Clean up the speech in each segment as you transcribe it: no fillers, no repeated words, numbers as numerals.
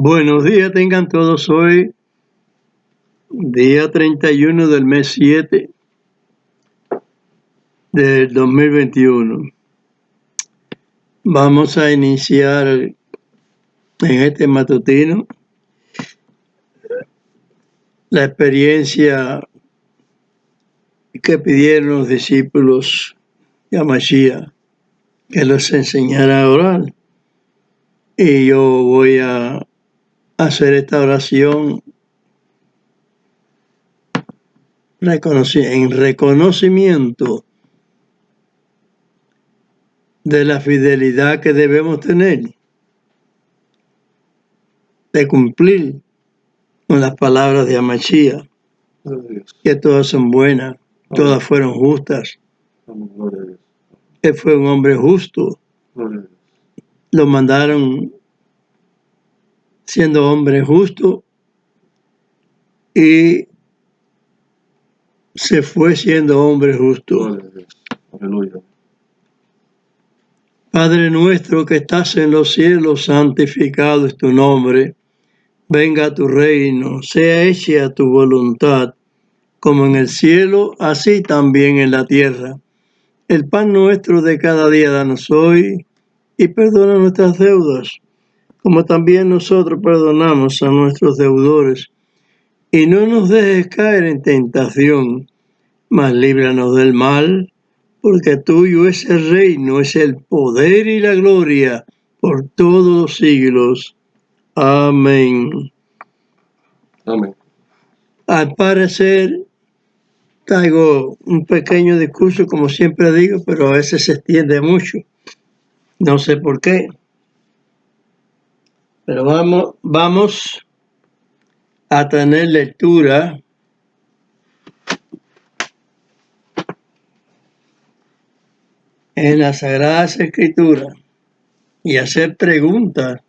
Buenos días tengan todos hoy, día 31 del mes 7 del 2021. Vamos a iniciar en este matutino la experiencia que pidieron los discípulos a Mashiach, que los enseñara a orar. Y yo voy a hacer esta oración en reconocimiento de la fidelidad que debemos tener, de cumplir con las palabras de Mashiach, que todas son buenas, todas fueron justas. Él fue un hombre justo. Lo mandaron siendo hombre justo y se fue siendo hombre justo. Aleluya. Padre nuestro que estás en los cielos, santificado es tu nombre. Venga a tu reino, sea hecha tu voluntad, como en el cielo, así también en la tierra. El pan nuestro de cada día danos hoy, y perdona nuestras deudas, como también nosotros perdonamos a nuestros deudores. Y no nos dejes caer en tentación, mas líbranos del mal, porque tuyo es el reino, es el poder y la gloria por todos los siglos. Amén. Amén. Al parecer, traigo un pequeño discurso, como siempre digo, pero a veces se extiende mucho. No sé por qué. Pero vamos a tener lectura en las Sagradas Escrituras y hacer preguntas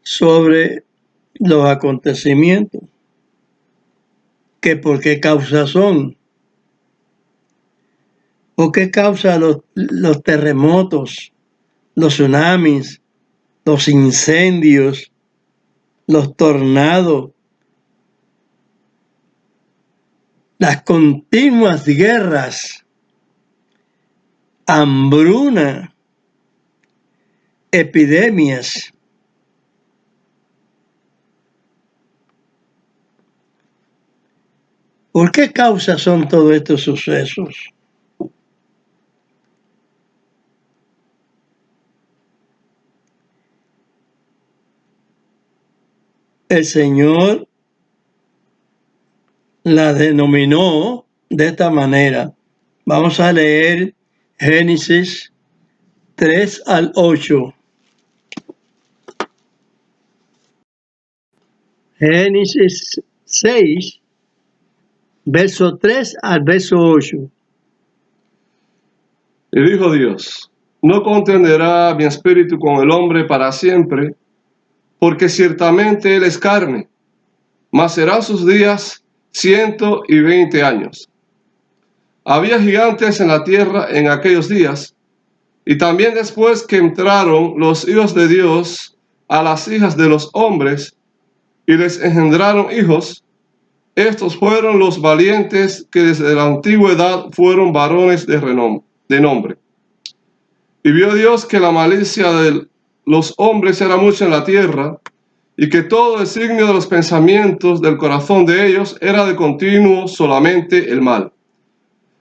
sobre los acontecimientos, que por qué causa son, o qué causa los terremotos, los tsunamis, los incendios, los tornados, las continuas guerras, hambruna, epidemias. ¿Por qué causa son todos estos sucesos? El Señor la denominó de esta manera. Vamos a leer Génesis 3 al 8. Génesis 6, verso 3 al verso 8. Y dijo Dios: no contenderá mi espíritu con el hombre para siempre, porque ciertamente él es carne, mas serán sus días 120 años. Había gigantes en la tierra en aquellos días, y también después que entraron los hijos de Dios a las hijas de los hombres, y les engendraron hijos, estos fueron los valientes que desde la antigüedad fueron varones de nombre. Y vio Dios que la malicia de los hombres era mucha en la tierra, y que todo el signo de los pensamientos del corazón de ellos era de continuo solamente el mal.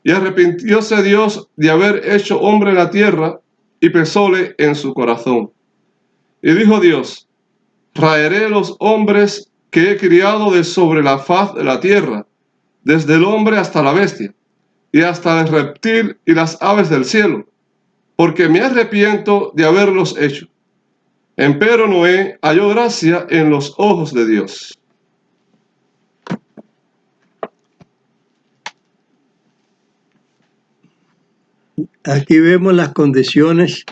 Y arrepintióse Dios de haber hecho hombre en la tierra, y pesóle en su corazón. Y dijo Dios: raeré los hombres que he criado de sobre la faz de la tierra, desde el hombre hasta la bestia, y hasta el reptil y las aves del cielo, porque me arrepiento de haberlos hecho. Empero Noé halló gracia en los ojos de Dios. Aquí vemos las condiciones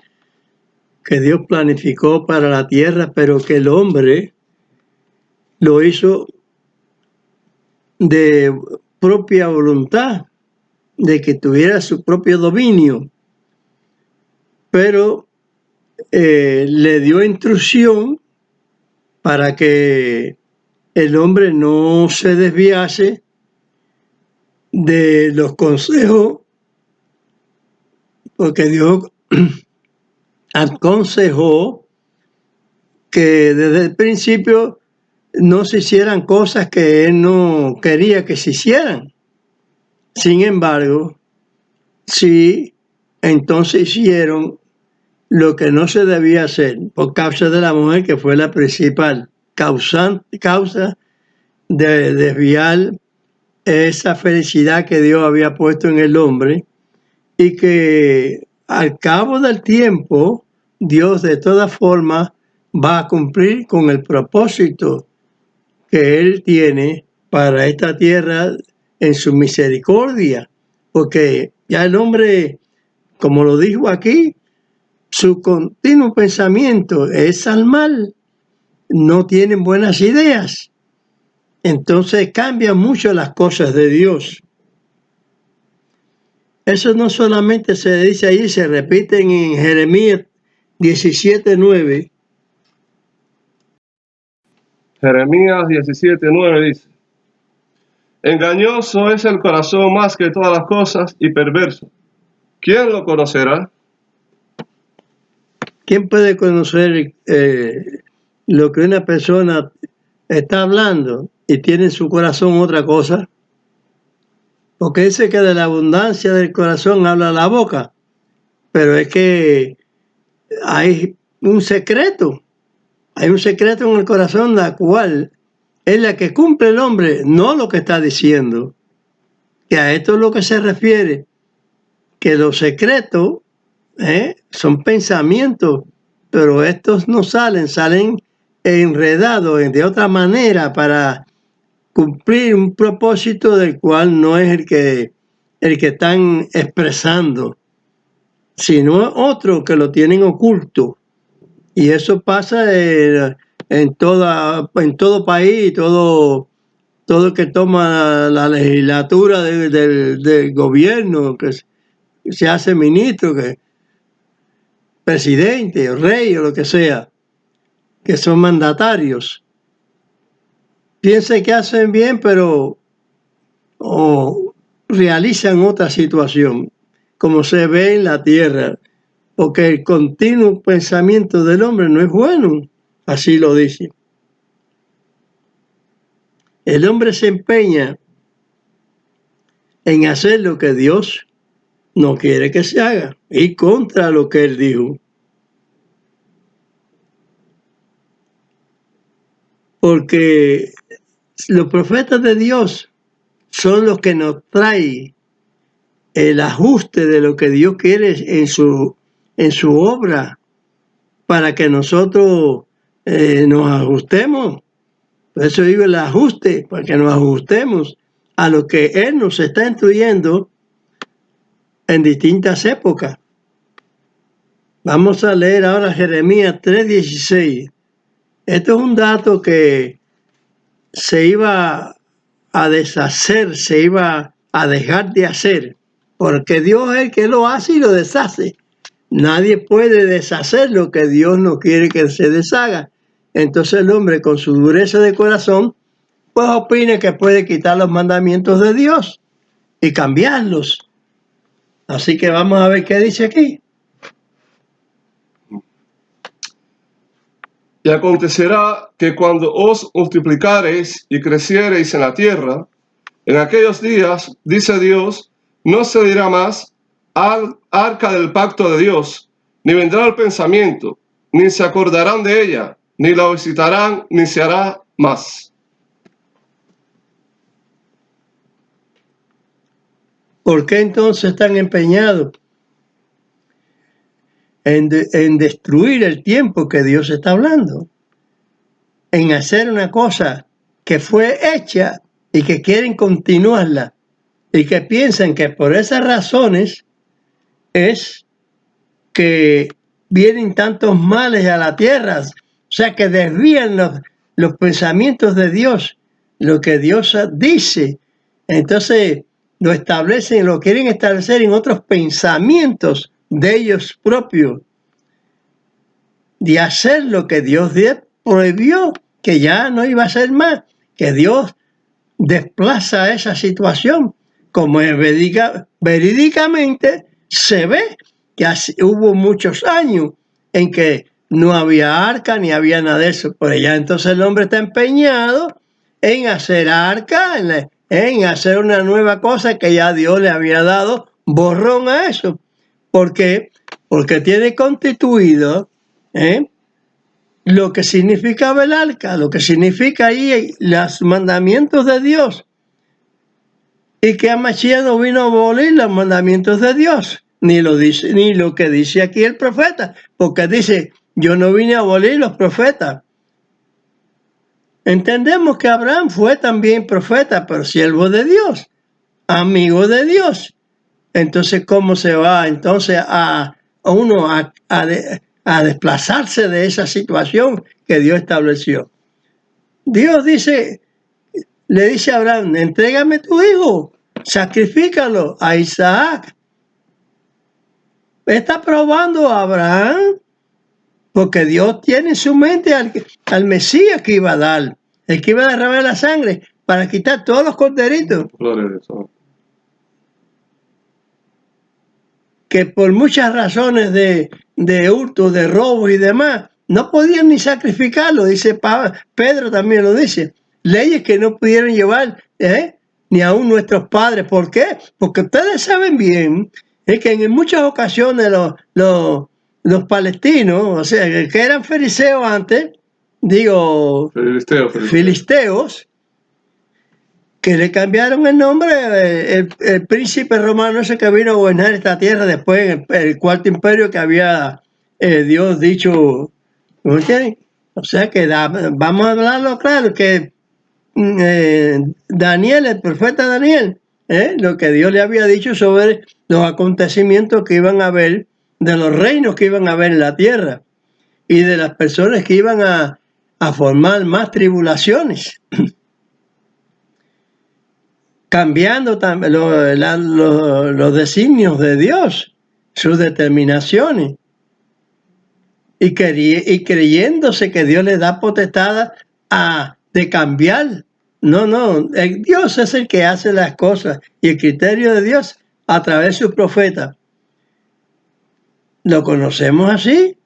que Dios planificó para la tierra, pero que el hombre lo hizo de propia voluntad, de que tuviera su propio dominio. Pero le dio instrucción para que el hombre no se desviase de los consejos, porque Dios aconsejó que desde el principio no se hicieran cosas que él no quería que se hicieran. Sin embargo, sí, entonces hicieron lo que no se debía hacer por causa de la mujer, que fue la principal causa de desviar esa felicidad que Dios había puesto en el hombre, y que al cabo del tiempo Dios de todas formas va a cumplir con el propósito que Él tiene para esta tierra en su misericordia, porque ya el hombre, como lo dijo aquí, su continuo pensamiento es al mal, no tienen buenas ideas, entonces cambian mucho las cosas de Dios. Eso no solamente se dice ahí, se repite en Jeremías 17:9. Jeremías 17:9 dice: engañoso es el corazón más que todas las cosas y perverso. ¿Quién lo conocerá? ¿Quién puede conocer lo que una persona está hablando y tiene en su corazón otra cosa? Porque dice que de la abundancia del corazón habla la boca, pero es que hay un secreto en el corazón, la cual es la que cumple el hombre, no lo que está diciendo. Que a esto es lo que se refiere, que los secretos son pensamientos, pero estos no salen enredados de otra manera para cumplir un propósito del cual no es el que están expresando, sino otro que lo tienen oculto. Y eso pasa en todo país, todo que toma la legislatura del gobierno, que se hace ministro, que presidente, o rey, o lo que sea, que son mandatarios. Piensan que hacen bien, pero realizan otra situación, como se ve en la tierra, porque el continuo pensamiento del hombre no es bueno, así lo dice. El hombre se empeña en hacer lo que Dios no quiere que se haga, y contra lo que Él dijo. Porque los profetas de Dios son los que nos traen el ajuste de lo que Dios quiere en su obra, para que nosotros nos ajustemos. Por eso digo el ajuste, para que nos ajustemos a lo que Él nos está instruyendo en distintas épocas. Vamos a leer ahora Jeremías 3:16. Esto es un dato que se iba a deshacer, se iba a dejar de hacer, porque Dios es el que lo hace y lo deshace. Nadie puede deshacer lo que Dios no quiere que se deshaga. Entonces el hombre, con su dureza de corazón, pues opina que puede quitar los mandamientos de Dios y cambiarlos. Así que vamos a ver qué dice aquí. Y acontecerá que cuando os multiplicareis y creciereis en la tierra, en aquellos días, dice Dios, no se dirá más al arca del pacto de Dios, ni vendrá el pensamiento, ni se acordarán de ella, ni la visitarán, ni se hará más. ¿Por qué entonces están empeñados en destruir el tiempo que Dios está hablando? En hacer una cosa que fue hecha y que quieren continuarla, y que piensan que por esas razones es que vienen tantos males a la tierra, o sea, que desvían los pensamientos de Dios, lo que Dios dice. Entonces lo establecen, lo quieren establecer en otros pensamientos de ellos propios. de hacer lo que Dios prohibió, que ya no iba a ser más, que Dios desplaza esa situación, como verídicamente se ve que hubo muchos años en que no había arca ni había nada de eso, pero ya entonces el hombre está empeñado en hacer arca, en hacer una nueva cosa que ya Dios le había dado borrón a eso. ¿Por qué? Porque tiene constituido lo que significaba el arca, lo que significa ahí los mandamientos de Dios. Y que Mashiach no vino a abolir los mandamientos de Dios, ni lo que dice aquí el profeta, porque dice, yo no vine a abolir los profetas. Entendemos que Abraham fue también profeta, pero siervo de Dios, amigo de Dios. Entonces, ¿cómo se va entonces a desplazarse de esa situación que Dios estableció? Dios le dice a Abraham, entrégame tu hijo, sacrifícalo a Isaac. Está probando a Abraham, porque Dios tiene en su mente al Mesías que iba a dar, el que iba a derramar la sangre para quitar todos los corderitos. Que por muchas razones de hurto, de robo y demás, no podían ni sacrificarlo, dice Pedro también lo dice. Leyes que no pudieron llevar ni aún nuestros padres. ¿Por qué? Porque ustedes saben bien que en muchas ocasiones los palestinos, o sea, que eran fariseos antes, filisteos, que le cambiaron el nombre, el príncipe romano ese que vino a gobernar esta tierra después en el cuarto imperio que había Dios dicho, ¿no entienden? O sea que vamos a hablarlo claro, que Daniel, el profeta Daniel, lo que Dios le había dicho sobre los acontecimientos que iban a haber, de los reinos que iban a haber en la tierra y de las personas que iban a formar más tribulaciones. Cambiando también los designios de Dios, sus determinaciones, y creyéndose que Dios le da potestad de cambiar. No, Dios es el que hace las cosas, y el criterio de Dios a través de sus profetas. ¿Lo conocemos así?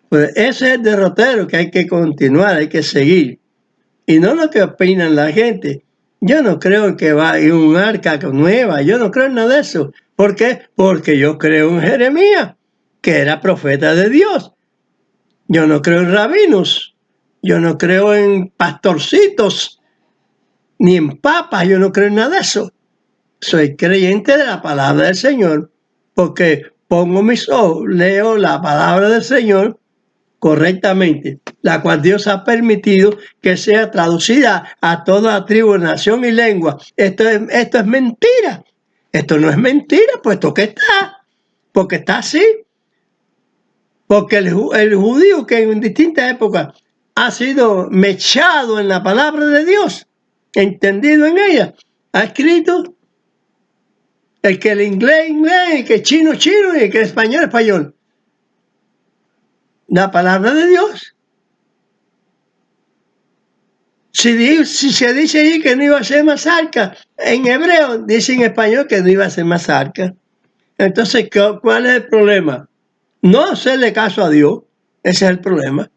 Pues ese es el derrotero que hay que continuar, hay que seguir, y no lo que opinan la gente. Yo no creo en que va a ir un arca nueva, yo no creo en nada de eso. ¿Por qué? Porque yo creo en Jeremías, que era profeta de Dios. Yo no creo en rabinos, yo no creo en pastorcitos, ni en papas, yo no creo en nada de eso. Soy creyente de la palabra del Señor, porque pongo mis ojos, leo la palabra del Señor correctamente, la cual Dios ha permitido que sea traducida a toda tribu, nación y lengua. Esto es mentira. Esto no es mentira, puesto que está, porque está así. Porque el judío que en distintas épocas ha sido mechado en la palabra de Dios, entendido en ella, ha escrito el que el inglés, el que el chino, y el que el español. La palabra de Dios. Si se dice ahí que no iba a ser más arca, en hebreo dice en español que no iba a ser más arca. Entonces, ¿cuál es el problema? No hacerle caso a Dios, ese es el problema.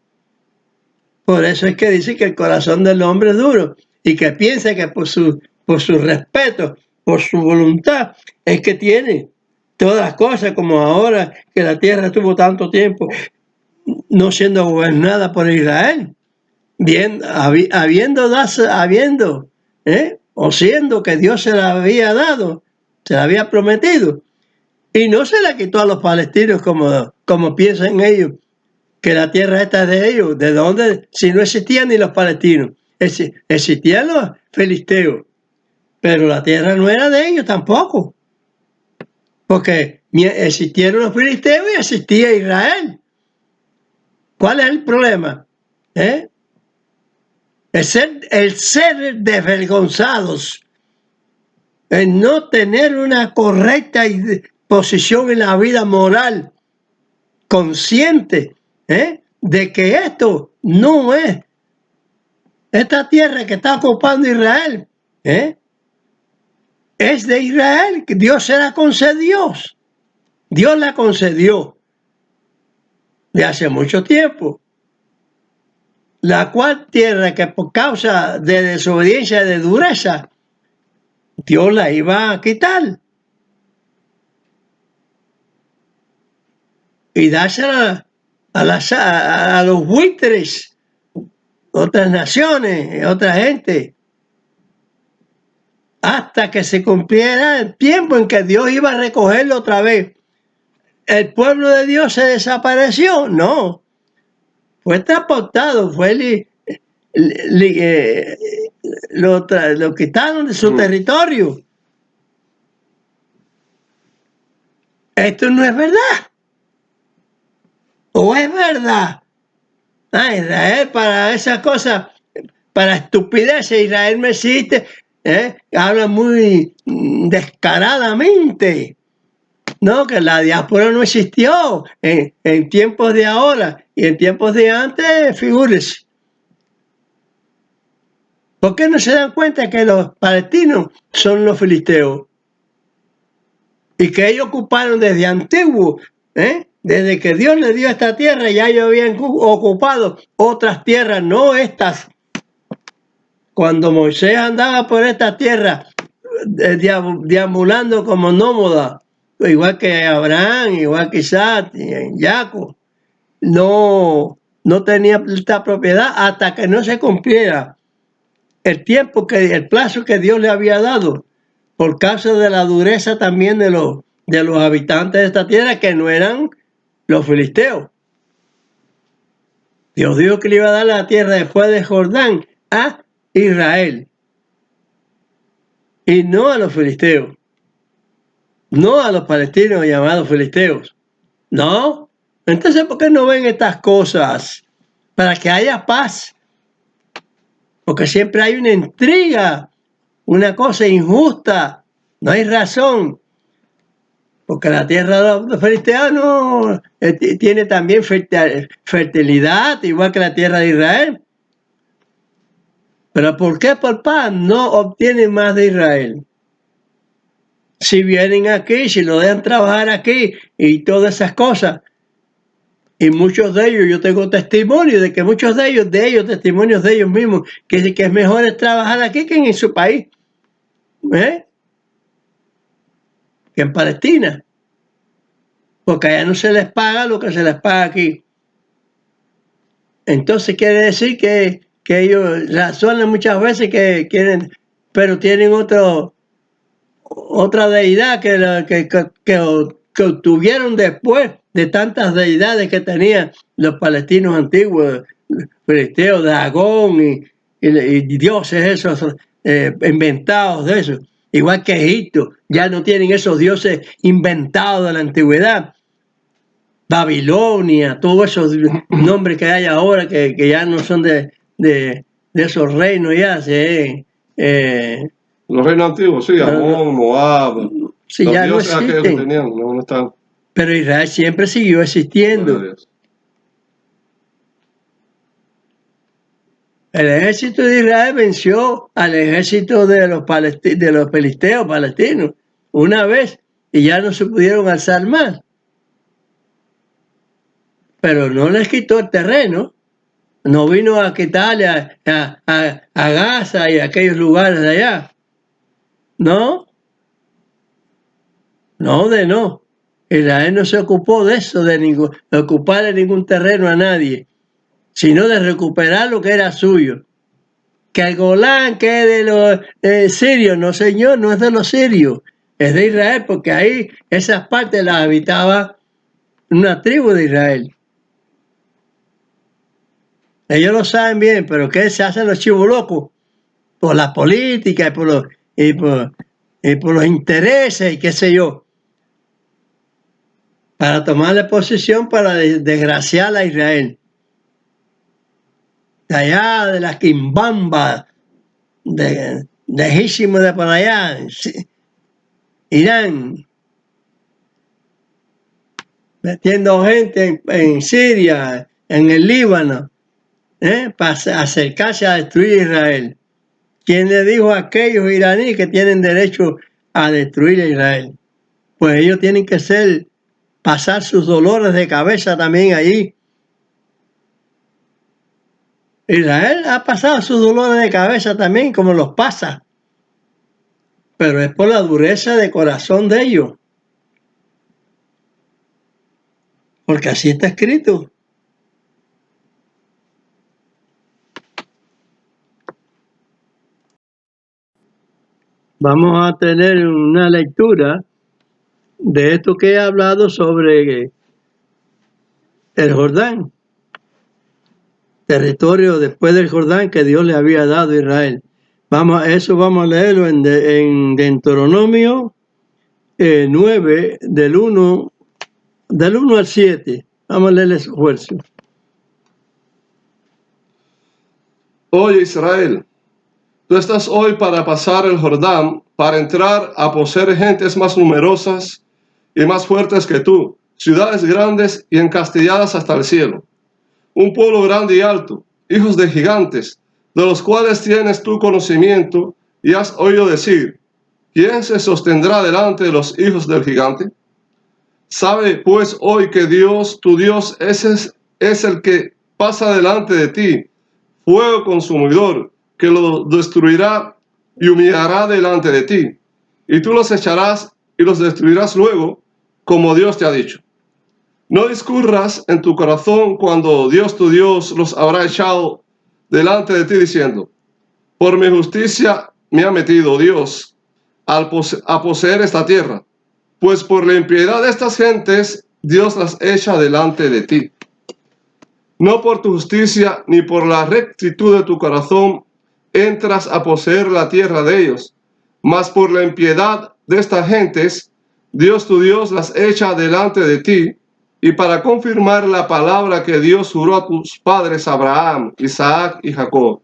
Por eso es que dice que el corazón del hombre es duro y que piensa que por su respeto, por su voluntad, es que tiene todas las cosas, como ahora que la tierra estuvo tanto tiempo no siendo gobernada por Israel. Bien, o siendo que Dios se la había dado, se la había prometido, y no se la quitó a los palestinos como piensan ellos, que la tierra esta es de ellos. ¿De dónde? Si no existían ni los palestinos, existían los filisteos, pero la tierra no era de ellos tampoco, porque existieron los filisteos y existía Israel. ¿Cuál es el problema? El ser desvergonzados, el no tener una correcta posición en la vida moral, consciente, de que esto no es esta tierra que está ocupando Israel, es de Israel, que Dios se la concedió. Dios la concedió de hace mucho tiempo. La cual tierra que por causa de desobediencia, de dureza, Dios la iba a quitar y dársela a los buitres, otras naciones, otra gente, hasta que se cumpliera el tiempo en que Dios iba a recogerlo otra vez. ¿El pueblo de Dios se desapareció? No, fue transportado, lo quitaron de su territorio. Esto no es verdad. ¿O es verdad? Israel para esas cosas, para estupideces, Israel me existe, habla muy descaradamente. No, que la diáspora no existió en tiempos de ahora y en tiempos de antes, figúrese. ¿Por qué no se dan cuenta que los palestinos son los filisteos? Y que ellos ocuparon desde antiguo, desde que Dios les dio esta tierra, ya ellos habían ocupado otras tierras, no estas. Cuando Moisés andaba por esta tierra, deambulando como nómada, igual que Abraham, igual que Isaac, y Jacob, no tenía esta propiedad hasta que no se cumpliera el plazo que Dios le había dado, por causa de la dureza también de los habitantes de esta tierra, que no eran los filisteos. Dios dijo que le iba a dar la tierra después de Jordán a Israel y no a los filisteos, no a los palestinos llamados filisteos. No. Entonces, ¿por qué no ven estas cosas? Para que haya paz. Porque siempre hay una intriga, una cosa injusta, no hay razón. Porque la tierra de los filisteos tiene también fertilidad, igual que la tierra de Israel. Pero ¿por qué por paz no obtienen más de Israel? Si vienen aquí, si lo dejan trabajar aquí y todas esas cosas. Y muchos de ellos, yo tengo testimonio de que muchos de ellos, testimonios de ellos mismos, que dicen que es mejor trabajar aquí que en su país, que en Palestina. Porque allá no se les paga lo que se les paga aquí. Entonces quiere decir que ellos razonan muchas veces que quieren, pero tienen otra deidad que obtuvieron después de tantas deidades que tenían los palestinos antiguos, filisteos, Dagón y dioses esos inventados de eso. Igual que Egipto, ya no tienen esos dioses inventados de la antigüedad. Babilonia, todos esos nombres que hay ahora que ya no son de esos reinos ya. Los reinos antiguos, sí, Amón, Moab, sí, los ya no dioses aquellos que existen. tenían, no están. Pero Israel siempre siguió existiendo. El ejército de Israel venció al ejército de los filisteos palestinos una vez y ya no se pudieron alzar más. Pero no les quitó el terreno. No vino a quitarle a Gaza y a aquellos lugares de allá. No. No. Israel no se ocupó de eso, de ocuparle ningún terreno a nadie, sino de recuperar lo que era suyo. Que el Golán, que es de los sirios, no señor, no es de los sirios, es de Israel, porque ahí esas partes las habitaba una tribu de Israel. Ellos lo saben bien, pero ¿qué se hacen los chivos locos? Por la política y por los intereses y qué sé yo. Para tomarle posesión, para desgraciar a Israel. De allá, de la Quimbamba, lejísimo de por allá, Irán, metiendo gente en Siria, en el Líbano, para acercarse a destruir Israel. ¿Quién le dijo a aquellos iraníes que tienen derecho a destruir a Israel? Pues ellos tienen que pasar sus dolores de cabeza también allí. Israel ha pasado sus dolores de cabeza también, como los pasa, pero es por la dureza de corazón de ellos, porque así está escrito. Vamos a tener una lectura de esto que he hablado sobre el Jordán, territorio después del Jordán que Dios le había dado a Israel. Vamos a leerlo en Deuteronomio 9, del 1 al 7. Vamos a leer esos versos. Oye Israel, tú estás hoy para pasar el Jordán, para entrar a poseer gentes más numerosas y más fuertes que tú, ciudades grandes y encastilladas hasta el cielo. Un pueblo grande y alto, hijos de gigantes, de los cuales tienes tu conocimiento y has oído decir, ¿quién se sostendrá delante de los hijos del gigante? Sabe pues hoy que Dios, tu Dios, es el que pasa delante de ti, fuego consumidor, que lo destruirá y humillará delante de ti, y tú los echarás y los destruirás luego, como Dios te ha dicho. No discurras en tu corazón cuando Dios tu Dios los habrá echado delante de ti diciendo, por mi justicia me ha metido Dios a poseer esta tierra, pues por la impiedad de estas gentes Dios las echa delante de ti. No por tu justicia ni por la rectitud de tu corazón entras a poseer la tierra de ellos, mas por la impiedad de estas gentes, Dios tu Dios las echa delante de ti, y para confirmar la palabra que Dios juró a tus padres Abraham, Isaac y Jacob.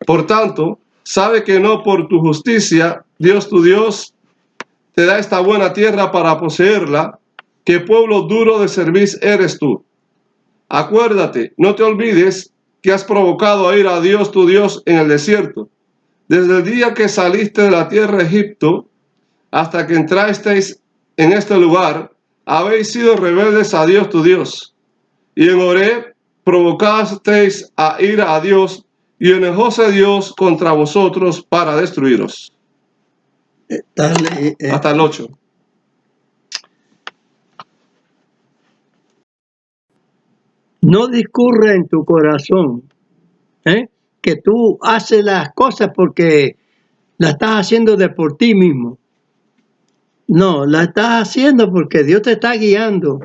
Por tanto, sabe que no por tu justicia, Dios tu Dios te da esta buena tierra para poseerla, que pueblo duro de cerviz eres tú. Acuérdate, no te olvides que has provocado a ir a Dios tu Dios en el desierto, desde el día que saliste de la tierra de Egipto hasta que entrasteis en este lugar, habéis sido rebeldes a Dios tu Dios. Y en Horeb provocasteis a ir a Dios, y enojóse Dios contra vosotros para destruiros. Hasta el 8. No discurre en tu corazón que tú haces las cosas porque las estás haciendo de por ti mismo. No, la estás haciendo porque Dios te está guiando.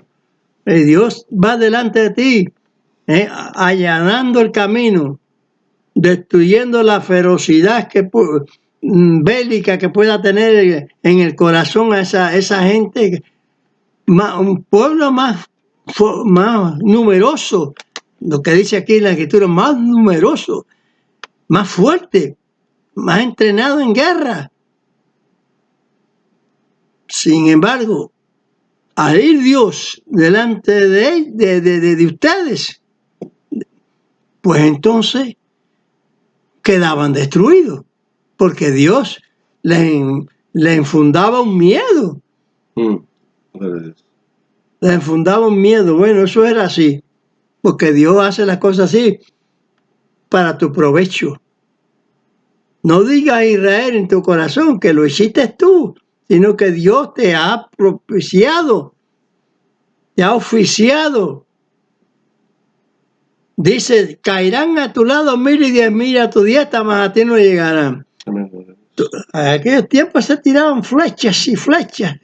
Dios va delante de ti, allanando el camino, destruyendo la ferocidad bélica que pueda tener en el corazón a esa gente, un pueblo más numeroso, lo que dice aquí en la escritura, más numeroso, más fuerte, más entrenado en guerra. Sin embargo, al ir Dios delante de ustedes, pues entonces quedaban destruidos, porque Dios le infundaba un miedo. Le infundaba un miedo. Bueno, eso era así, porque Dios hace las cosas así para tu provecho. No digas Israel en tu corazón que lo hiciste tú, sino que Dios te ha propiciado, te ha oficiado. Dice, caerán a tu lado 1000 y 10.000 a tu diestra, mas a ti no llegarán. En aquellos tiempos se tiraban flechas y flechas,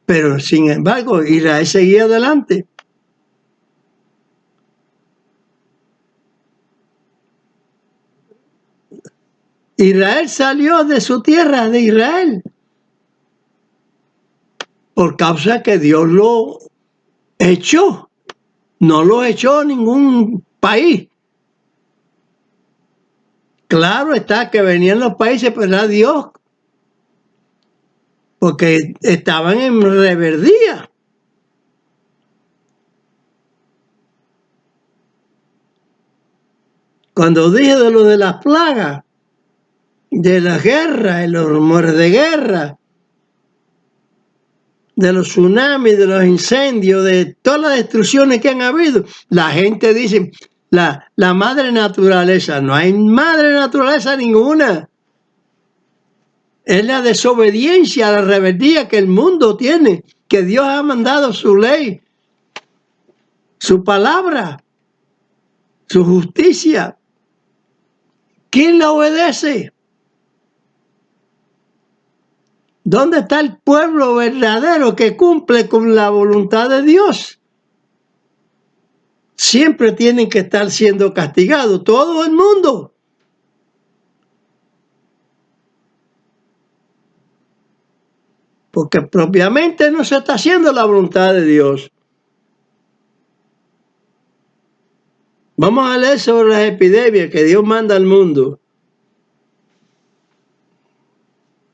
pero sin embargo Israel seguía adelante. Israel salió de su tierra, de Israel, por causa que Dios lo echó. No lo echó ningún país. Claro está que venían los países, pero era Dios, porque estaban en rebeldía. Cuando dije de lo de las plagas, de la guerra, de los rumores de guerra, de los tsunamis, de los incendios, de todas las destrucciones que han habido, la gente dice, la madre naturaleza, no hay madre naturaleza ninguna. Es la desobediencia, la rebeldía que el mundo tiene, que Dios ha mandado su ley, su palabra, su justicia. ¿Quién la obedece? ¿Dónde está el pueblo verdadero que cumple con la voluntad de Dios? Siempre tienen que estar siendo castigados, todo el mundo. Porque propiamente no se está haciendo la voluntad de Dios. Vamos a leer sobre las epidemias que Dios manda al mundo.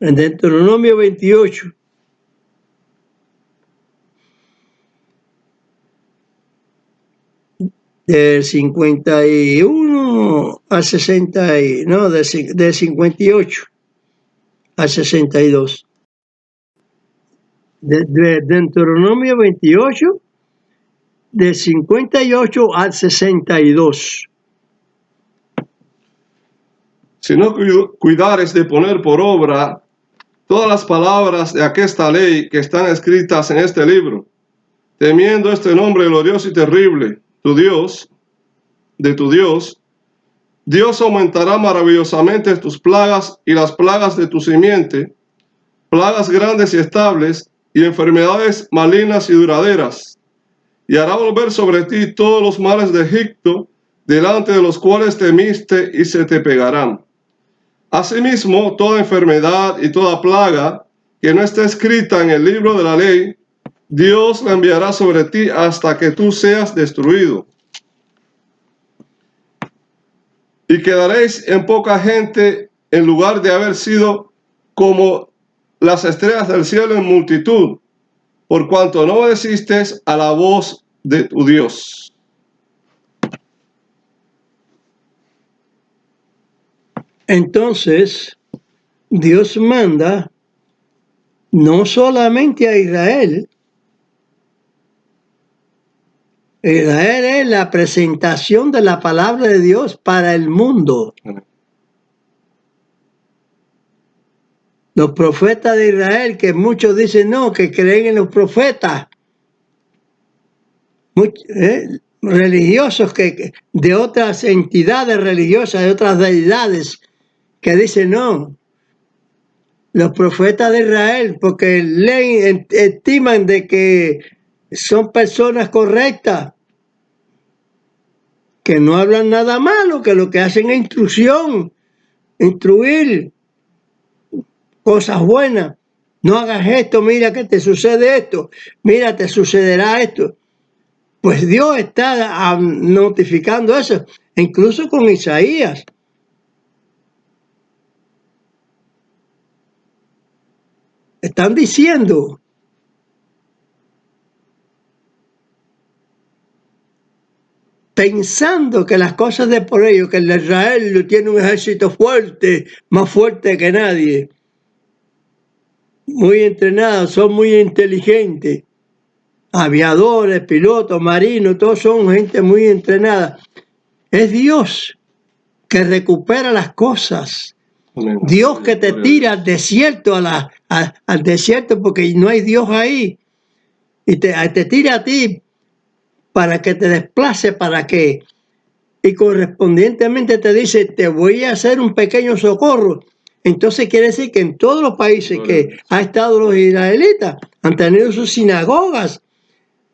En Deuteronomio 28. Del 51 al 60, no, del 58 al 62. De Deuteronomio 28, del 58 al 62. Si no cuidares de poner por obra todas las palabras de aquesta ley que están escritas en este libro, temiendo este nombre glorioso y terrible, Dios aumentará maravillosamente tus plagas y las plagas de tu simiente, plagas grandes y estables, y enfermedades malignas y duraderas, y hará volver sobre ti todos los males de Egipto, delante de los cuales temiste, y se te pegarán. Asimismo, toda enfermedad y toda plaga que no esté escrita en el libro de la ley, Dios la enviará sobre ti hasta que tú seas destruido. Y quedaréis en poca gente en lugar de haber sido como las estrellas del cielo en multitud, por cuanto no obedeciste a la voz de tu Dios. Entonces, Dios manda no solamente a Israel. Israel es la presentación de la palabra de Dios para el mundo. Los profetas de Israel, que muchos dicen no, que creen en los profetas. Religiosos que de otras entidades religiosas, de otras deidades, que dicen no. Los profetas de Israel, porque leen, estiman de que son personas correctas, que no hablan nada malo, que lo que hacen es instruir cosas buenas. No hagas esto, mira que te sucede esto, mira, te sucederá esto. Pues Dios está notificando eso, incluso con Isaías. Están diciendo pensando que las cosas de por ello, que el Israel tiene un ejército fuerte, más fuerte que nadie, muy entrenados, son muy inteligentes, aviadores, pilotos, marinos, todos son gente muy entrenada. Es Dios que recupera las cosas. Amén. Dios que te tira al desierto, al desierto porque no hay Dios ahí, y te tira a ti para que te desplace, para que, y correspondientemente te dice, te voy a hacer un pequeño socorro. Entonces quiere decir que en todos los países que han estado los israelitas, han tenido sus sinagogas,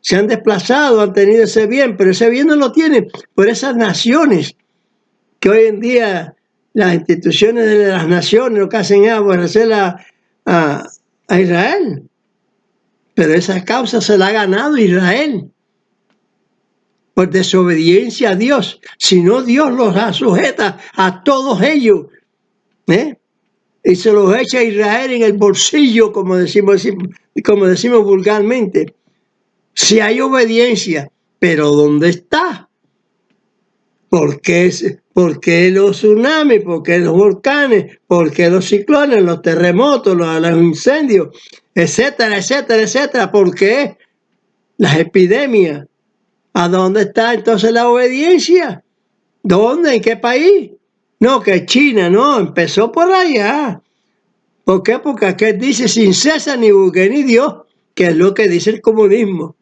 se han desplazado, han tenido ese bien, pero ese bien no lo tienen por esas naciones, que hoy en día las instituciones de las naciones lo que hacen es aborrecer a Israel. Pero esa causa se la ha ganado Israel por desobediencia a Dios. Si no, Dios los sujeta a todos ellos, y se los echa a Israel en el bolsillo, como decimos vulgarmente. Si hay obediencia, pero ¿dónde está? ¿Por qué los tsunamis? ¿Por qué los volcanes? ¿Por qué los ciclones, los terremotos, los incendios, etcétera, etcétera, etcétera? ¿Por qué las epidemias? ¿A dónde está entonces la obediencia? ¿Dónde? ¿En qué país? No, que China, no, empezó por allá. ¿Por qué? Porque aquí dice sin César ni Buque ni Dios, que es lo que dice el comunismo.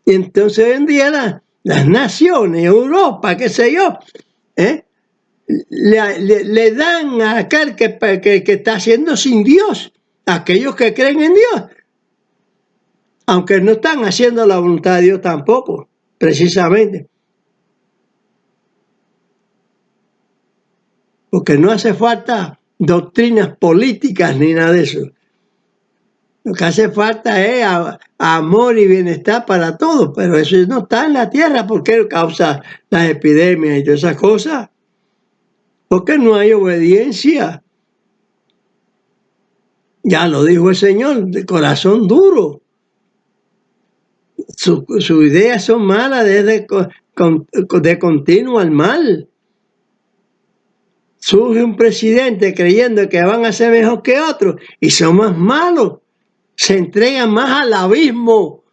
Y entonces hoy en día las naciones, Europa, qué sé yo, le dan a aquel que está haciendo sin Dios, a aquellos que creen en Dios, aunque no están haciendo la voluntad de Dios tampoco, precisamente. Porque no hace falta doctrinas políticas ni nada de eso. Lo que hace falta es amor y bienestar para todos, pero eso no está en la tierra. ¿Por qué causa las epidemias y todas esas cosas? Porque no hay obediencia. Ya lo dijo el Señor, de corazón duro. Sus ideas son malas de continuo al mal. Surge un presidente creyendo que van a ser mejor que otros y son más malos. Se entregan más al abismo,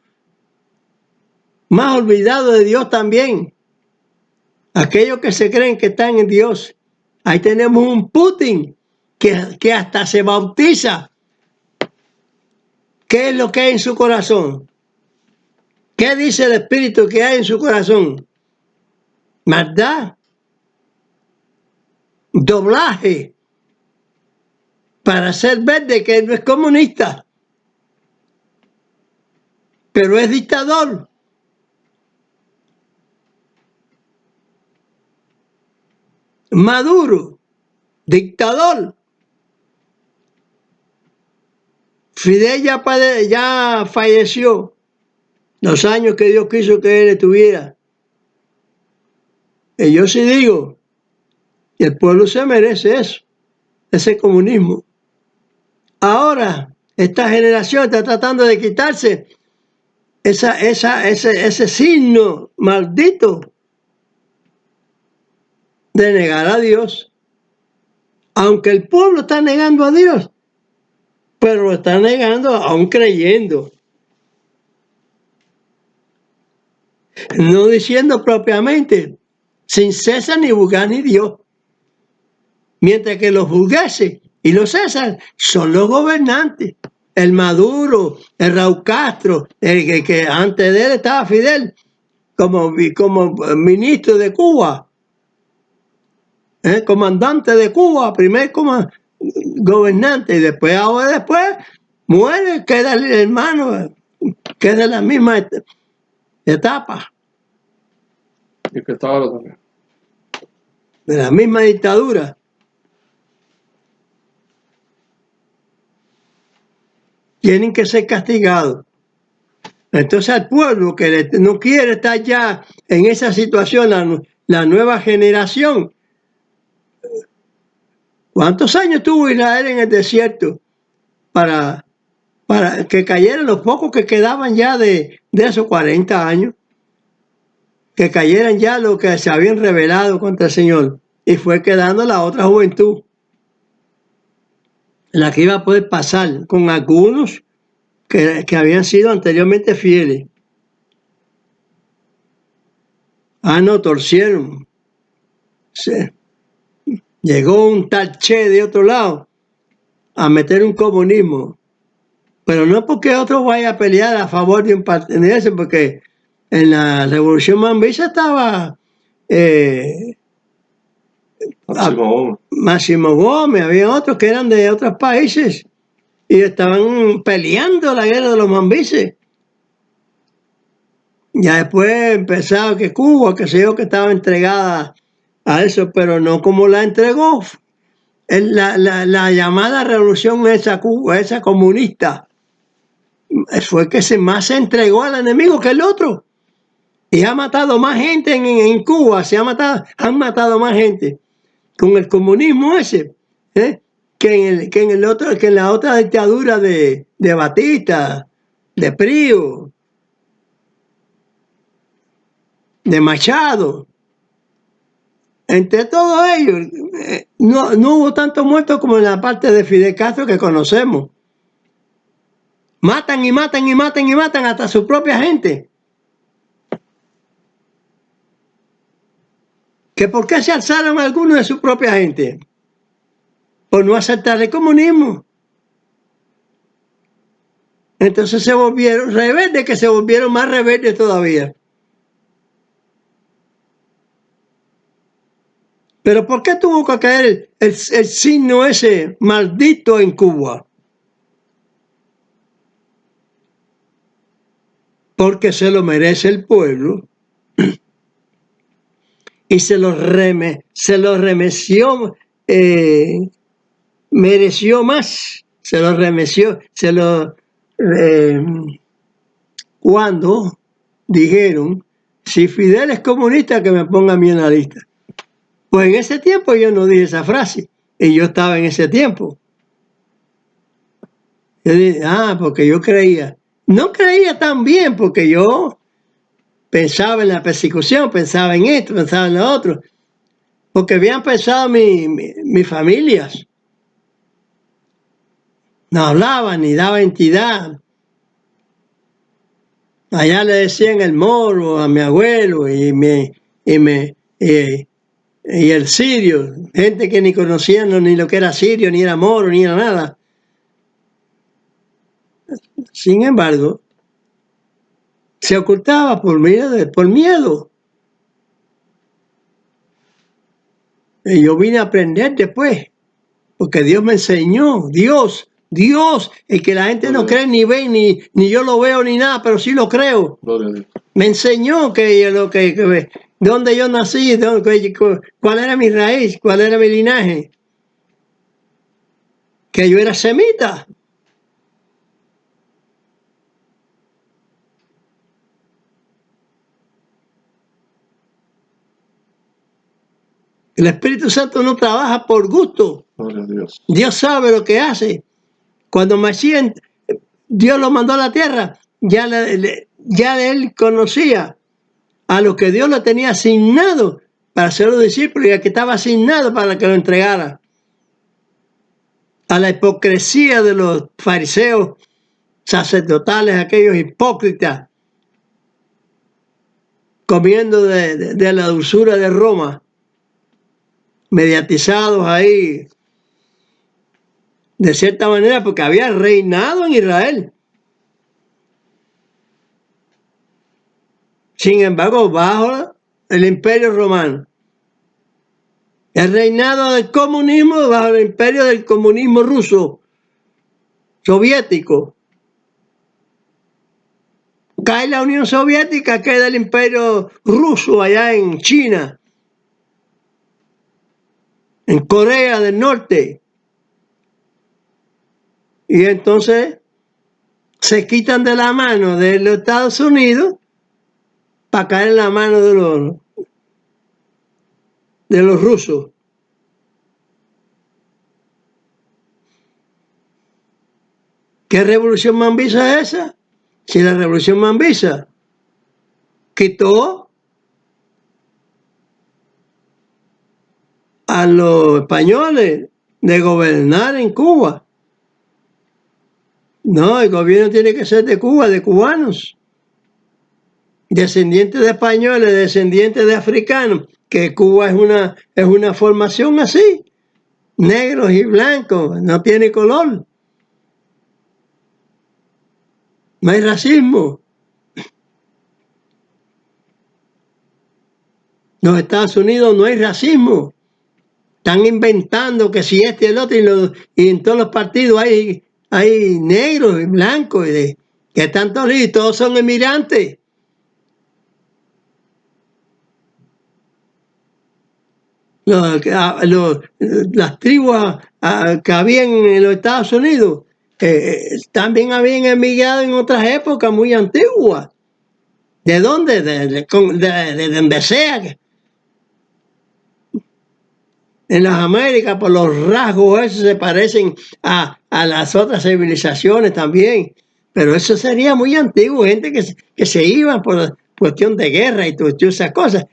más olvidados de Dios también. Aquellos que se creen que están en Dios. Ahí tenemos un Putin que hasta se bautiza. ¿Qué es lo que hay en su corazón? ¿Qué dice el Espíritu que hay en su corazón? Maldad, doblaje, para hacer ver de que no es comunista, pero es dictador. Maduro, dictador. Fidel ya falleció, los años que Dios quiso que él estuviera. Y yo sí digo, el pueblo se merece eso, ese comunismo. Ahora, esta generación está tratando de quitarse ese signo maldito de negar a Dios. Aunque el pueblo está negando a Dios, pero lo está negando aún creyendo. No diciendo propiamente, sin César ni Buga ni Dios. Mientras que los burgueses y los César son los gobernantes. El Maduro, el Raúl Castro, el que antes de él estaba Fidel, como ministro de Cuba, comandante de Cuba, primer gobernante, y después muere, queda el hermano, queda en la misma etapa. Y que estaba también. De la misma dictadura. Tienen que ser castigados. Entonces al pueblo que no quiere estar ya en esa situación, la nueva generación. ¿Cuántos años tuvo Israel en el desierto para que cayeran los pocos que quedaban ya de esos 40 años? Que cayeran ya los que se habían rebelado contra el Señor. Y fue quedando la otra juventud, la que iba a poder pasar con algunos que habían sido anteriormente fieles. No, torcieron. Llegó un tal Che de otro lado a meter un comunismo. Pero no porque otro vaya a pelear a favor de un partido, porque en la Revolución Mambisa estaba Máximo Gómez, había otros que eran de otros países y estaban peleando la guerra de los mambises. Ya después empezaba que Cuba, que sé yo, que estaba entregada a eso, pero no como la entregó la llamada revolución esa comunista. Fue que más se entregó al enemigo que el otro. Y ha matado más gente en Cuba, han matado más gente con el comunismo ese, que en la otra dictadura de Batista, de Prío, de Machado. entre todos ellos, no hubo tantos muertos como en la parte de Fidel Castro que conocemos. Matan y matan y matan y matan hasta su propia gente. ¿Que por qué se alzaron algunos de su propia gente? Por no aceptar el comunismo. Entonces se volvieron rebeldes, que se volvieron más rebeldes todavía. Pero ¿por qué tuvo que caer el signo ese maldito en Cuba? Porque se lo merece el pueblo y se lo remeció, mereció más, se lo remeció, cuando dijeron, si Fidel es comunista, que me ponga a mí en la lista. Pues en ese tiempo yo no dije esa frase, y yo estaba en ese tiempo. Yo dije, porque yo creía. No creía tan bien, porque yo pensaba en la persecución, pensaba en esto, pensaba en lo otro, porque habían pensado mis familias. No hablaban ni daban entidad. Allá le decían el moro a mi abuelo y el sirio, gente que ni conocían ni lo que era sirio, ni era moro, ni era nada. Sin embargo, se ocultaba por miedo. Y yo vine a aprender después, porque Dios me enseñó, Dios, el que la gente no cree ni ve, ni yo lo veo ni nada, pero sí lo creo. Me enseñó dónde yo nací, cuál era mi raíz, cuál era mi linaje, que yo era semita. El Espíritu Santo no trabaja por gusto. Dios sabe lo que hace. Cuando Mesías, Dios lo mandó a la tierra, ya él conocía a los que Dios lo tenía asignado para ser los discípulos y al que estaba asignado para que lo entregara. A la hipocresía de los fariseos sacerdotales, aquellos hipócritas, comiendo de la dulzura de Roma, mediatizados ahí, de cierta manera, porque había reinado en Israel. Sin embargo, bajo el imperio romano. El reinado del comunismo bajo el imperio del comunismo ruso, soviético. Cae la Unión Soviética, queda el imperio ruso allá en China, en Corea del Norte. Y entonces se quitan de la mano de los Estados Unidos para caer en la mano de los rusos. ¿Qué revolución mambisa es esa? Si la revolución mambisa quitó a los españoles de gobernar en Cuba. No, el gobierno tiene que ser de Cuba, de cubanos, descendientes de españoles, descendientes de africanos, que Cuba es una formación así, negros y blancos, no tiene color. No hay racismo. En los Estados Unidos no hay racismo. Están inventando que si este y el otro, y en todos los partidos hay negros y blancos, que están todos y todos son emigrantes. Las tribus que habían en los Estados Unidos también habían emigrado en otras épocas muy antiguas. ¿De dónde? De donde sea. En las Américas, por los rasgos, esos se parecen a las otras civilizaciones también. Pero eso sería muy antiguo, gente que se iban por cuestión de guerra y todas esas cosas.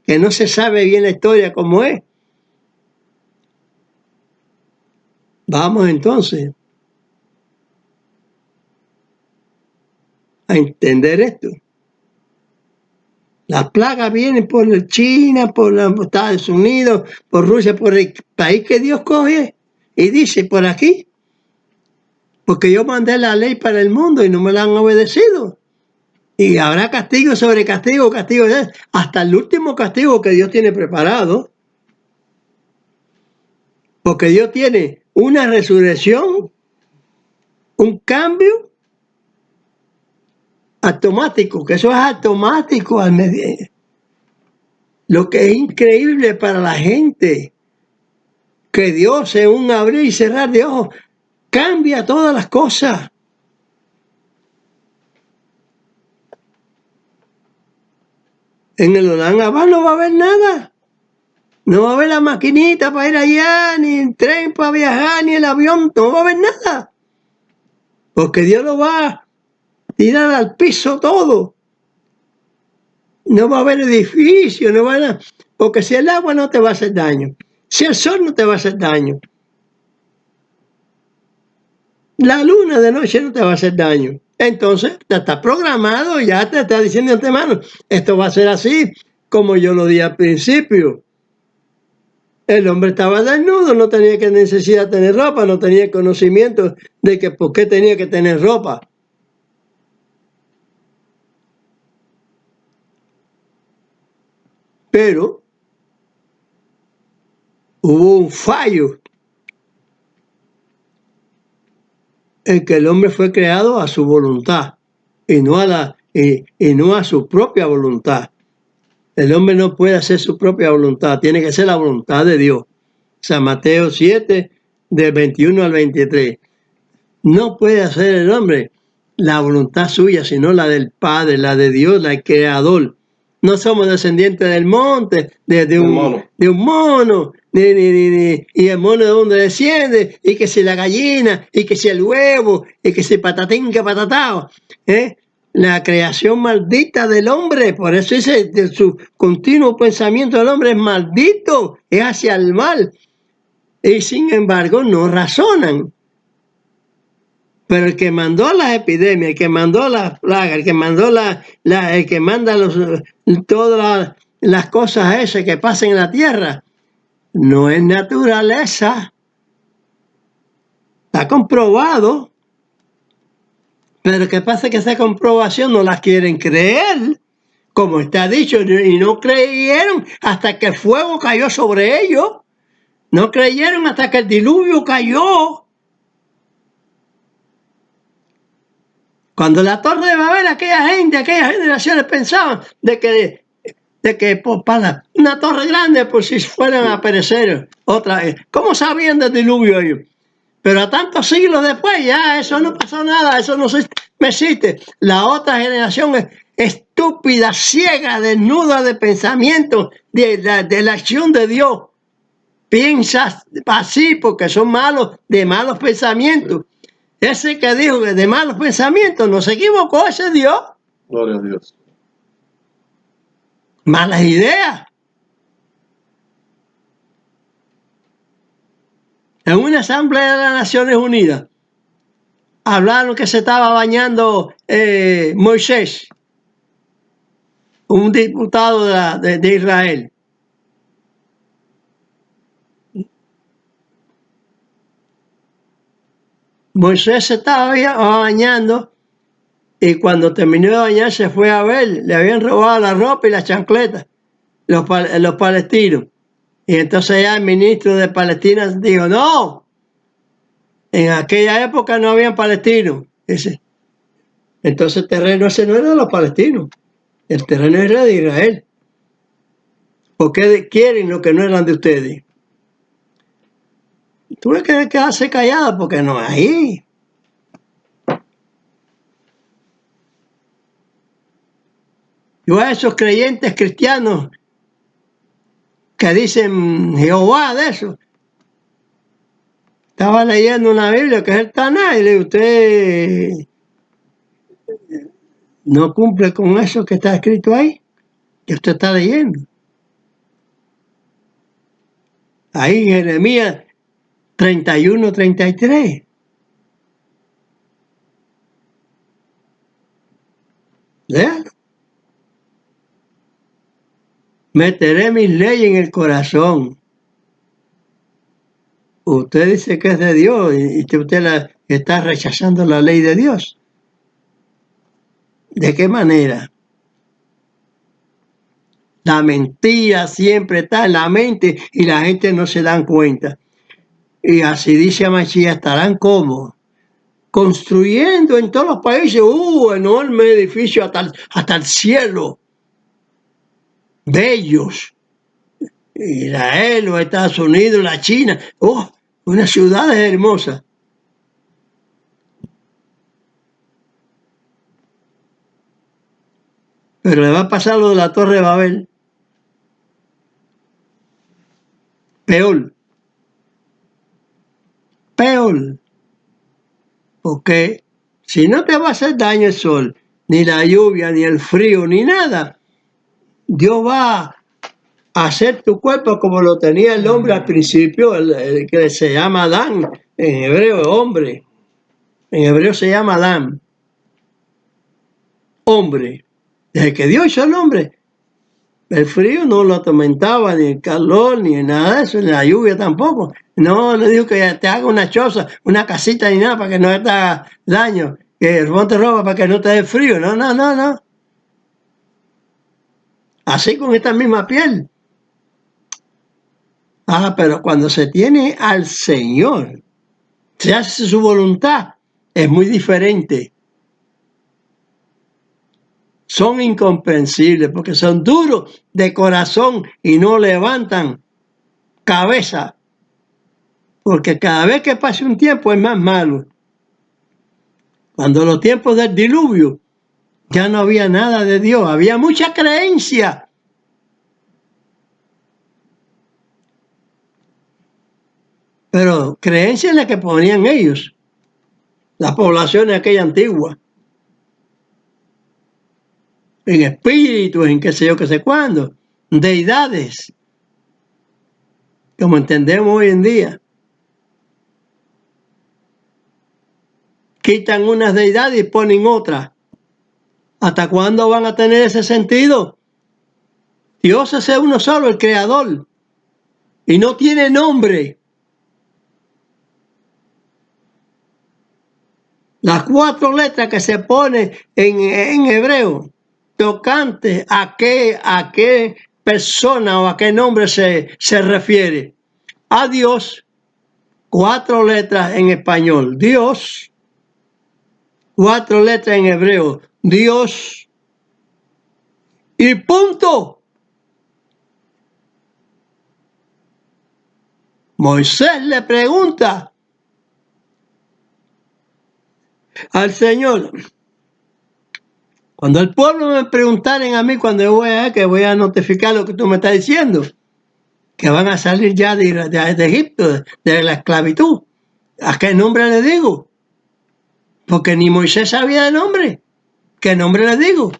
que no se sabe bien la historia cómo es. Vamos entonces a entender esto. Las plagas vienen por China, por los Estados Unidos, por Rusia, por el país que Dios coge y dice por aquí, porque yo mandé la ley para el mundo y no me la han obedecido. Y habrá castigo sobre castigo, castigo, hasta el último castigo que Dios tiene preparado. Porque Dios tiene una resurrección, un cambio automático, que eso es automático al medio. Lo que es increíble para la gente, que Dios en un abrir y cerrar de ojos cambia todas las cosas. En el Olan Abad no va a haber nada. No va a haber la maquinita para ir allá, ni el tren para viajar, ni el avión, no va a haber nada. Porque Dios lo va a tirar al piso todo. No va a haber edificio, no va a haber, porque si el agua no te va a hacer daño, si el sol no te va a hacer daño, la luna de noche no te va a hacer daño. Entonces, te está programado, ya te está diciendo de antemano, esto va a ser así, como yo lo di al principio. El hombre estaba desnudo, no tenía que necesidad de tener ropa, no tenía conocimiento de que por qué tenía que tener ropa. Pero hubo un fallo en que el hombre fue creado a su voluntad y no a su propia voluntad. El hombre no puede hacer su propia voluntad, tiene que ser la voluntad de Dios. San Mateo 7, del 21 al 23. No puede hacer el hombre la voluntad suya, sino la del Padre, la de Dios, la del Creador. No somos descendientes del monte, de un mono, y el mono de donde desciende, y que si la gallina, y que si el huevo, y que si patatín, que patatao. La creación maldita del hombre, por eso dice, de su continuo pensamiento del hombre es maldito, es hacia el mal. Y sin embargo no razonan. Pero el que mandó las epidemias, el que mandó las plagas, el que mandó el que manda todas las cosas esas que pasan en la tierra, no es naturaleza. Está comprobado. Pero ¿qué pasa? Que esa comprobación no la quieren creer, como está dicho, y no creyeron hasta que el fuego cayó sobre ellos. No creyeron hasta que el diluvio cayó. Cuando la Torre de Babel, aquellas generaciones pensaban de que para una torre grande, pues si fueran a perecer otra vez. ¿Cómo sabían del diluvio ellos? Pero a tantos siglos después, ya eso no pasó nada, eso no existe. La otra generación es estúpida, ciega, desnuda de pensamiento, de la acción de Dios. Piensa así porque son malos, de malos pensamientos. Ese que dijo que de malos pensamientos no se equivocó, ese Dios. Gloria a Dios. Malas ideas. En una asamblea de las Naciones Unidas hablaron que se estaba bañando Moisés, un diputado de Israel. Moisés se estaba bañando y cuando terminó de bañar se fue a ver, le habían robado la ropa y las chancletas, los palestinos. Y entonces ya el ministro de Palestina dijo, no, en aquella época no habían palestinos. Entonces el terreno ese no era de los palestinos, el terreno era de Israel. ¿Por qué quieren lo que no eran de ustedes? Tuve que quedarse callada porque no es ahí. Yo a esos creyentes cristianos que dicen Jehová de eso, estaba leyendo una Biblia que es el Taná y le digo, usted no cumple con eso que está escrito ahí, que usted está leyendo. Ahí en Jeremías 31, 33. Léalo. Meteré mis leyes en el corazón. Usted dice que es de Dios y que usted está rechazando la ley de Dios. ¿De qué manera? La mentira siempre está en la mente y la gente no se dan cuenta. Y así dice Mashiach, estarán como construyendo en todos los países enorme edificio hasta el cielo. Bellos. Israel, los Estados Unidos, la China. Unas ciudades hermosas. Pero le va a pasar lo de la Torre de Babel. Peor. Porque si no te va a hacer daño el sol, ni la lluvia, ni el frío, ni nada, Dios va a hacer tu cuerpo como lo tenía el hombre al principio, el que se llama Adán, en hebreo hombre. En hebreo se llama Adán. Hombre. Desde que Dios hizo el hombre, el frío no lo atormentaba, ni el calor, ni nada de eso, ni la lluvia tampoco. No dijo que te haga una choza, una casita ni nada para que no te haga daño, que ponte ropa para que no te dé frío. No. Así con esta misma piel. Pero cuando se tiene al Señor, se hace su voluntad, es muy diferente. Son incomprensibles porque son duros de corazón y no levantan cabeza. Porque cada vez que pase un tiempo es más malo. Cuando los tiempos del diluvio ya no había nada de Dios, había mucha creencia. Pero creencia en la que ponían ellos, las poblaciones aquella antigua. En espíritus, en qué sé yo, qué sé cuándo, deidades, como entendemos hoy en día. Quitan unas deidades y ponen otras. ¿Hasta cuándo van a tener ese sentido? Dios es uno solo, el creador, y no tiene nombre. Las 4 letras que se ponen en hebreo, tocante a qué persona o a qué nombre se refiere. A Dios, 4 letras en español, Dios, 4 letras en hebreo, Dios, y punto. Moisés le pregunta al Señor, cuando el pueblo me preguntaren a mí, cuando yo voy a notificar lo que tú me estás diciendo, que van a salir ya de Egipto, de la esclavitud, ¿a qué nombre le digo? Porque ni Moisés sabía de nombre. ¿Qué nombre le digo?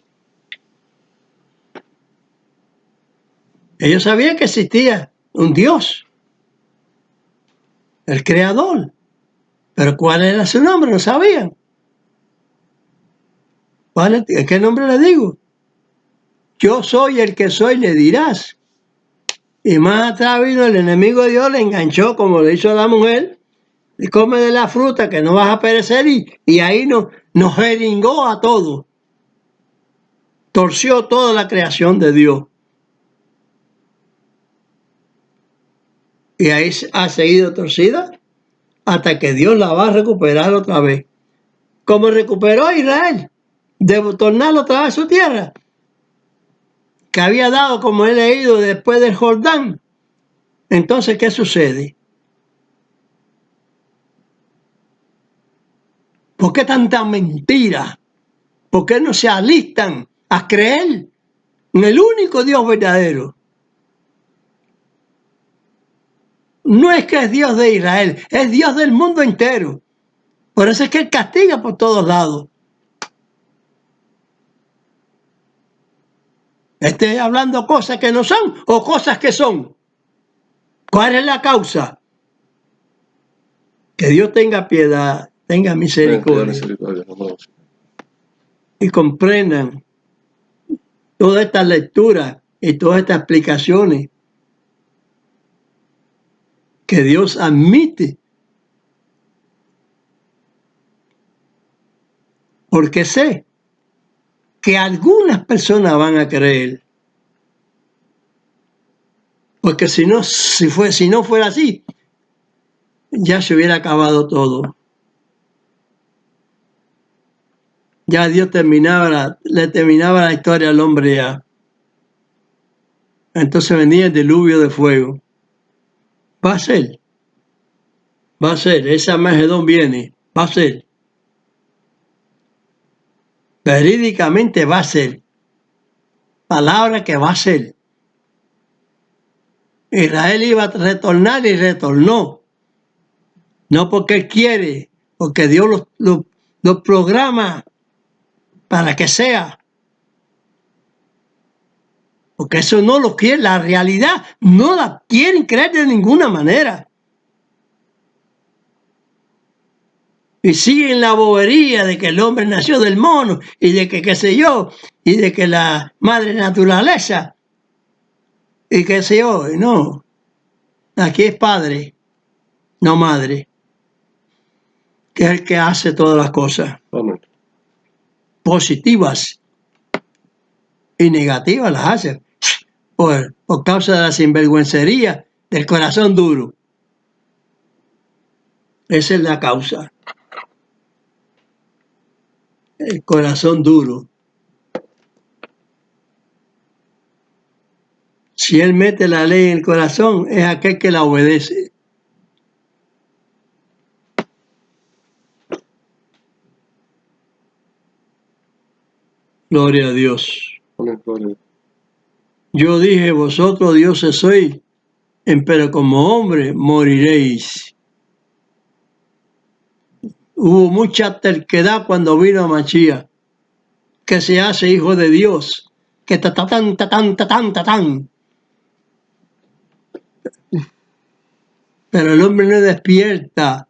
Ellos sabían que existía un Dios, el creador, pero ¿cuál era su nombre? No sabían. ¿Qué nombre le digo? Yo soy el que soy, le dirás. Y más atrás vino el enemigo de Dios, le enganchó como le hizo a la mujer, y come de la fruta que no vas a perecer, y ahí nos jeringó a todos. Torció toda la creación de Dios. Y ahí ha seguido torcida hasta que Dios la va a recuperar otra vez. Como recuperó a Israel, de tornarlo otra vez a su tierra, que había dado, como he leído, después del Jordán. Entonces, ¿qué sucede? ¿Por qué tanta mentira? ¿Por qué no se alistan a creer en el único Dios verdadero? No es que es Dios de Israel, es Dios del mundo entero. Por eso es que Él castiga por todos lados. Esté hablando cosas que no son o cosas que son. ¿Cuál es la causa? Que Dios tenga piedad, tenga Tenga misericordia misericordia. Vamos. y comprendan todas estas lecturas y todas estas explicaciones que Dios admite. Porque sé que algunas personas van a creer. Porque si no fuera así, ya se hubiera acabado todo. Ya Dios le terminaba la historia al hombre ya. Entonces venía el diluvio de fuego. Va a ser. Ese Armagedón viene. Va a ser. Verídicamente va a ser. Palabra que va a ser. Israel iba a retornar y retornó. No porque él quiere, porque Dios los programa para que sea. Porque eso no lo quiere, la realidad no la quieren creer de ninguna manera. Y siguen la bobería de que el hombre nació del mono y de que qué sé yo, y de que la madre naturaleza, y qué sé yo, no. Aquí es padre, no madre, que es el que hace todas las cosas. Amén. Positivas y negativas las hace por causa de la sinvergüencería del corazón duro. Esa es la causa. El corazón duro. Si él mete la ley en el corazón, es aquel que la obedece. Gloria a Dios. Amén. Gloria. Yo dije, vosotros dioses sois, pero como hombre moriréis. Hubo mucha terquedad cuando vino a Machía, que se hace hijo de Dios, que tatán. Pero el hombre no despierta,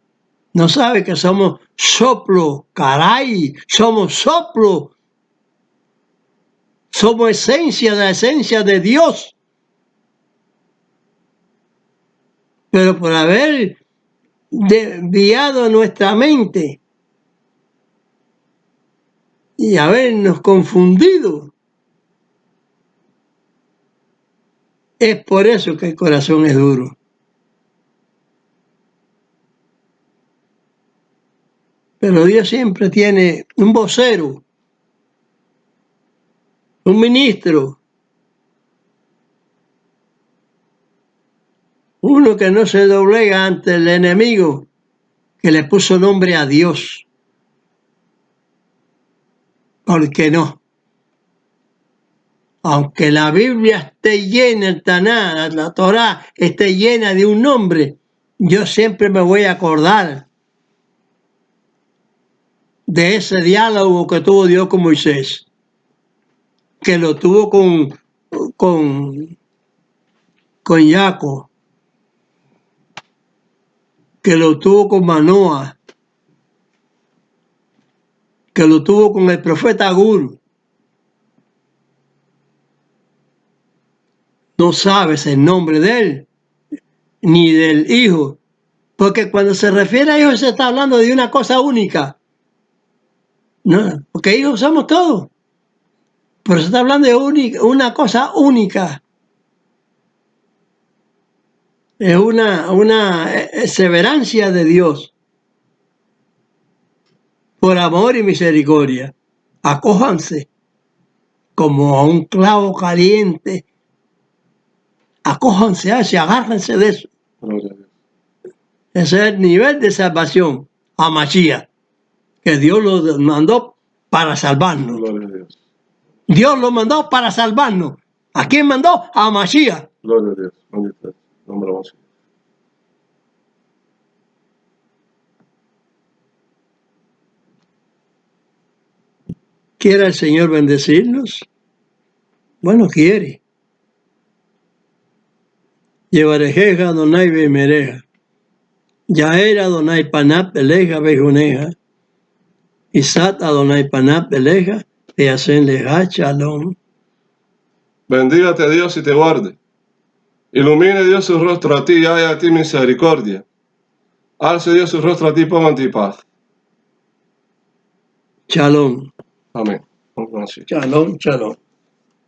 no sabe que somos soplo, caray, somos soplo, somos esencia de la esencia de Dios. Pero por haber desviado nuestra mente y habernos confundido, es por eso que el corazón es duro. Pero Dios siempre tiene un vocero, un ministro, uno que no se doblega ante el enemigo, que le puso nombre a Dios. ¿Por qué no? Aunque la Biblia esté llena, el Taná, la Torá esté llena de un nombre, yo siempre me voy a acordar de ese diálogo que tuvo Dios con Moisés, que lo tuvo con Jacob, que lo tuvo con Manoah, que lo tuvo con el profeta Agur. No sabes el nombre de él, ni del hijo, porque cuando se refiere a hijos se está hablando de una cosa única. No, porque hijos somos todos, pero se está hablando de una cosa única. Es una perseverancia de Dios por amor y misericordia. Acójanse como a un clavo caliente. Acójanse a ese, agárrense de eso. Gloria a Dios. Ese es el nivel de salvación a Mashiach, que Dios lo mandó para salvarnos. Gloria a Dios. Dios lo mandó para salvarnos. ¿A quién mandó? A Mashiach. Gloria a Dios. Bendito es el nombre de Mashiach. ¿Quiere el Señor bendecirnos? Bueno, quiere. Yevarejeja Adonai Bemereja. Yaer Adonai Panap Eleja Bejuneja. Isat Adonai Panap Eleja. Y hacen leja Shalom. Bendígate Dios y te guarde. Ilumine Dios su rostro a ti y haya a ti misericordia. Alce Dios su rostro a ti y ponga en ti paz. Shalom. Amén. Shalom, shalom.